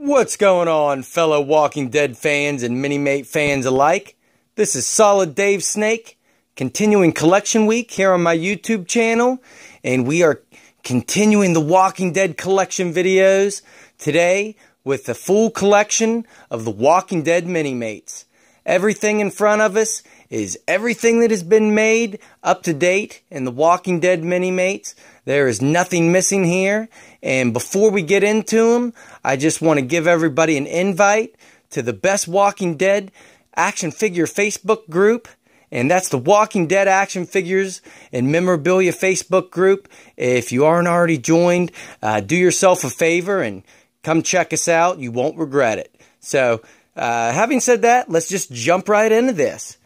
What's going on, fellow Walking Dead fans and Minimate fans alike? This is Solid Dave Snake, continuing collection week here on my YouTube channel, and we are continuing the Walking Dead collection videos today with the full collection of the Walking Dead Minimates. Everything in front of us is everything that has been made up to date in the Walking Dead Minimates. There is nothing missing here. And before we get into them, I just want to give everybody an invite to the Best Walking Dead Action Figure Facebook group. And that's the Walking Dead Action Figures and Memorabilia Facebook group. If you aren't already joined, do yourself a favor and come check us out. You won't regret it. So, having said that, let's just jump right into this.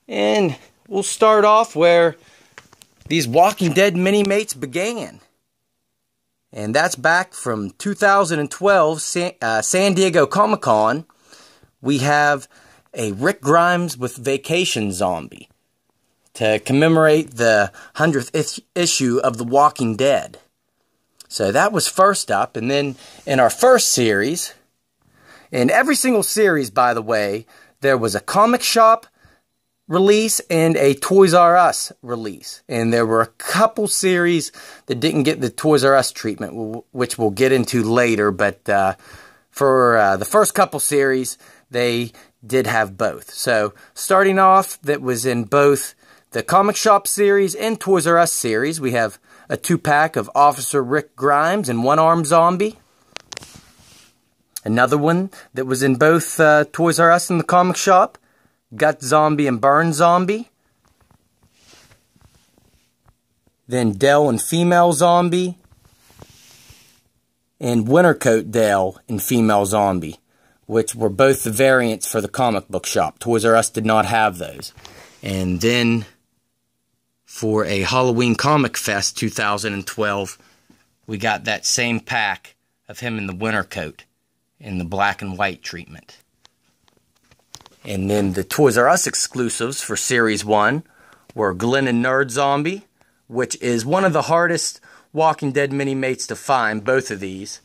And we'll start off where these Walking Dead Minimates began. And that's back from 2012, San Diego Comic-Con. We have a Rick Grimes with Vacation Zombie to commemorate the 100th issue of The Walking Dead. So that was first up. And then in our first series, in every single series, by the way, there was a comic shop release and a Toys R Us release. And there were a couple series that didn't get the Toys R Us treatment, which we'll get into later. But for the first couple series, they did have both. So starting off, that was in both the comic shop series and Toys R Us series. We have a 2-pack of Officer Rick Grimes and One-Armed Zombie. Another one that was in both Toys R Us and the comic shop, Gut Zombie and Burn Zombie. Then Dell and Female Zombie. And Wintercoat Dell and Female Zombie, which were both the variants for the comic book shop. Toys R Us did not have those. And then for a Halloween Comic Fest 2012, we got that same pack of him in the winter coat in the black and white treatment. And then the Toys R Us exclusives for Series 1 were Glenn and Nerd Zombie, which is one of the hardest Walking Dead Minimates to find, both of these.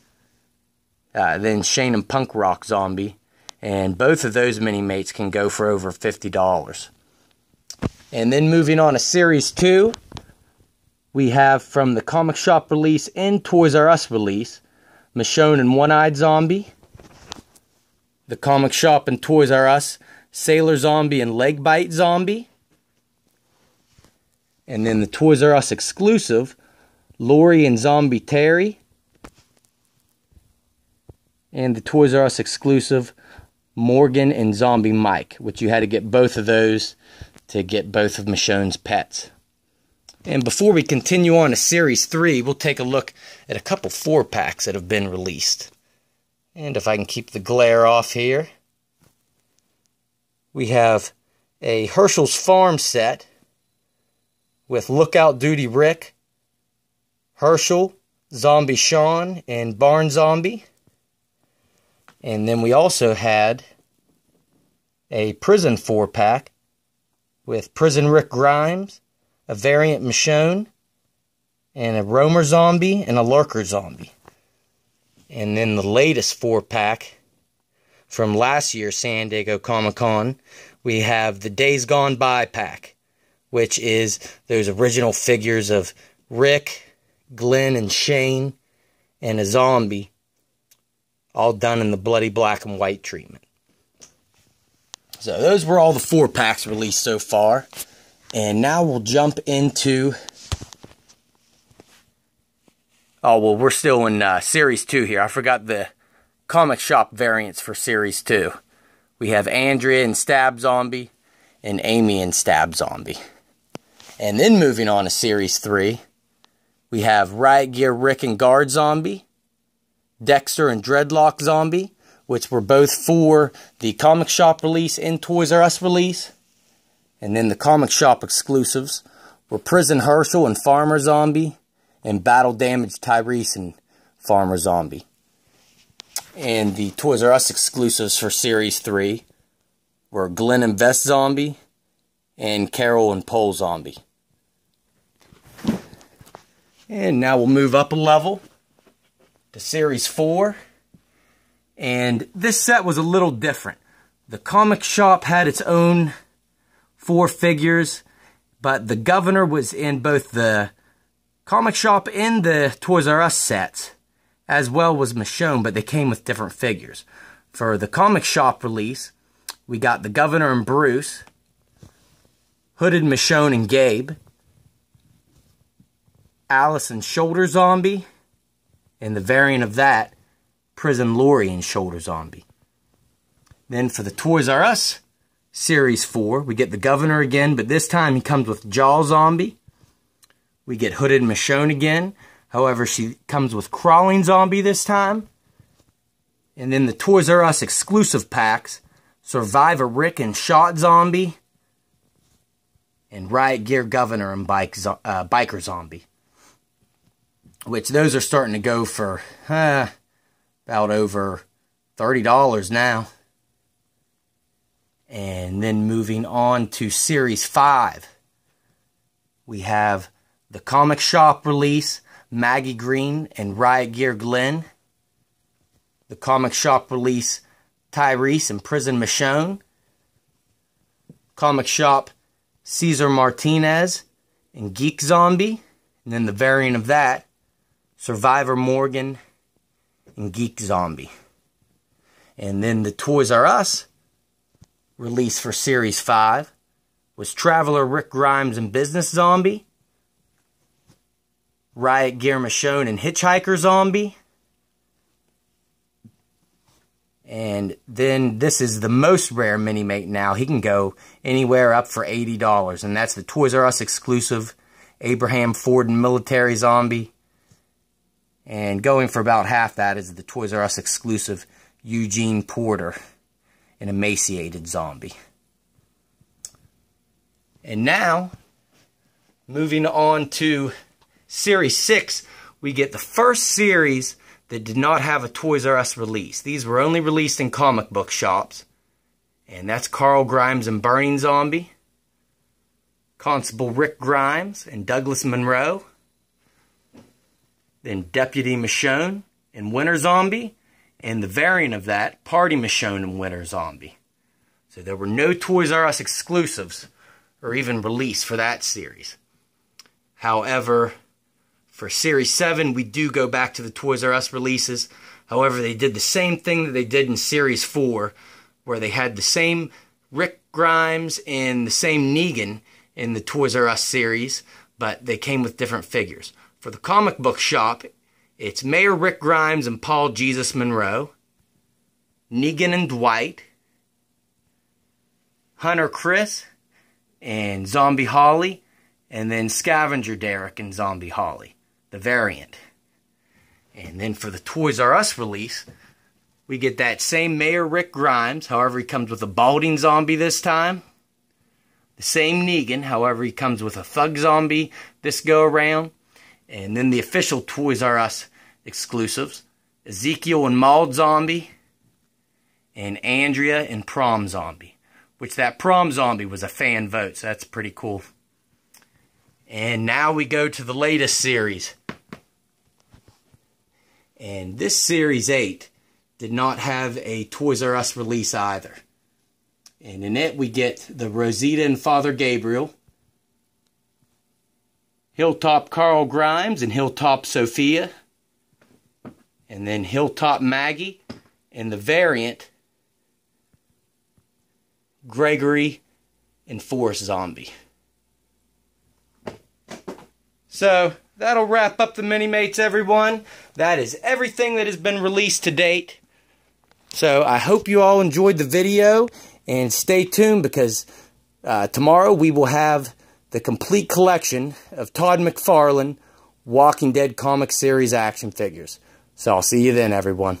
Then Shane and Punk Rock Zombie. And both of those Minimates can go for over $50. And then moving on to Series 2, we have from the comic shop release and Toys R Us release, Michonne and One-Eyed Zombie. The comic shop and Toys R Us, Sailor Zombie and Leg Bite Zombie. And then the Toys R Us exclusive, Lori and Zombie Terry. And the Toys R Us exclusive, Morgan and Zombie Mike, which you had to get both of those to get both of Michonne's pets. And before we continue on to Series 3, we'll take a look at a couple 4-packs that have been released. And if I can keep the glare off here, we have a Herschel's Farm set with Lookout Duty Rick, Herschel, Zombie Sean, and Barn Zombie. And then we also had a Prison 4-pack with Prison Rick Grimes, a Variant Michonne, and a Roamer Zombie, and a Lurker Zombie. And then the latest 4-pack from last year's San Diego Comic-Con, we have the Days Gone By pack, which is those original figures of Rick, Glenn, and Shane, and a zombie, all done in the bloody black and white treatment. So those were all the 4-packs released so far. And now we'll jump into... Oh, well, we're still in Series 2 here. I forgot the comic shop variants for Series 2. We have Andrea and Stab Zombie and Amy and Stab Zombie. And then moving on to Series 3, we have Riot Gear Rick and Guard Zombie, Dexter and Dreadlock Zombie, which were both for the comic shop release and Toys R Us release. And then the comic shop exclusives were Prison Herschel and Farmer Zombie, and Battle Damaged Tyrese and Farmer Zombie. And the Toys R Us exclusives for Series 3 were Glenn and Vest Zombie, and Carol and Pole Zombie. And now we'll move up a level to Series 4. And this set was a little different. The comic shop had its own 4 figures, but the Governor was in both the comic shop and the Toys R Us sets, as well was Michonne, but they came with different figures. For the comic shop release, we got the Governor and Bruce, Hooded Michonne and Gabe, Alice and Shoulder Zombie, and the variant of that, Prison Lori and Shoulder Zombie. Then for the Toys R Us Series 4, we get the Governor again, but this time he comes with Jaw Zombie. We get Hooded Michonne again. However, she comes with Crawling Zombie this time. And then the Toys R Us exclusive packs, Survivor Rick and Shot Zombie, and Riot Gear Governor and Biker Zombie. Which those are starting to go for about over $30 now. And then moving on to Series 5, we have the comic shop release, Maggie Greene and Riot Gear Glenn. The comic shop release, Tyrese and Prison Michonne. Comic shop, Cesar Martinez and Geek Zombie. And then the variant of that, Survivor Morgan and Geek Zombie. And then the Toys R Us release for Series 5 was Traveler Rick Grimes and Business Zombie, Riot Gear Michonne and Hitchhiker Zombie, and then this is the most rare Minimate now. He can go anywhere up for $80, and that's the Toys R Us exclusive Abraham Ford and Military Zombie. And going for about half that is the Toys R Us exclusive Eugene Porter, an emaciated zombie. And now, moving on to Series 6, we get the first series that did not have a Toys R Us release. These were only released in comic book shops. And that's Carl Grimes and Burning Zombie, Constable Rick Grimes and Douglas Monroe, then Deputy Michonne and Winter Zombie, and the variant of that, Party Michonne and Winter Zombie. So there were no Toys R Us exclusives or even release for that series. However, for Series 7, we do go back to the Toys R Us releases. However, they did the same thing that they did in Series 4, where they had the same Rick Grimes and the same Negan in the Toys R Us series, but they came with different figures. For the comic book shop, it's Mayor Rick Grimes and Paul Jesus Monroe, Negan and Dwight, Hunter Chris and Zombie Holly, and then Scavenger Derek and Zombie Holly, the variant. And then for the Toys R Us release, we get that same Mayor Rick Grimes, however he comes with a balding zombie this time. The same Negan, however he comes with a thug zombie this go around. And then the official Toys R Us exclusives, Ezekiel and Maud Zombie, and Andrea and Prom Zombie. Which that Prom Zombie was a fan vote, so that's pretty cool. And now we go to the latest series. And this Series 8 did not have a Toys R Us release either. And in it we get the Rosita and Father Gabriel, Hilltop Carl Grimes and Hilltop Sophia, and then Hilltop Maggie, and the variant, Gregory and Forrest Zombie. So, that'll wrap up the Minimates, everyone. That is everything that has been released to date. So, I hope you all enjoyed the video, and stay tuned because tomorrow we will have the complete collection of Todd McFarlane Walking Dead comic series action figures. So, I'll see you then, everyone.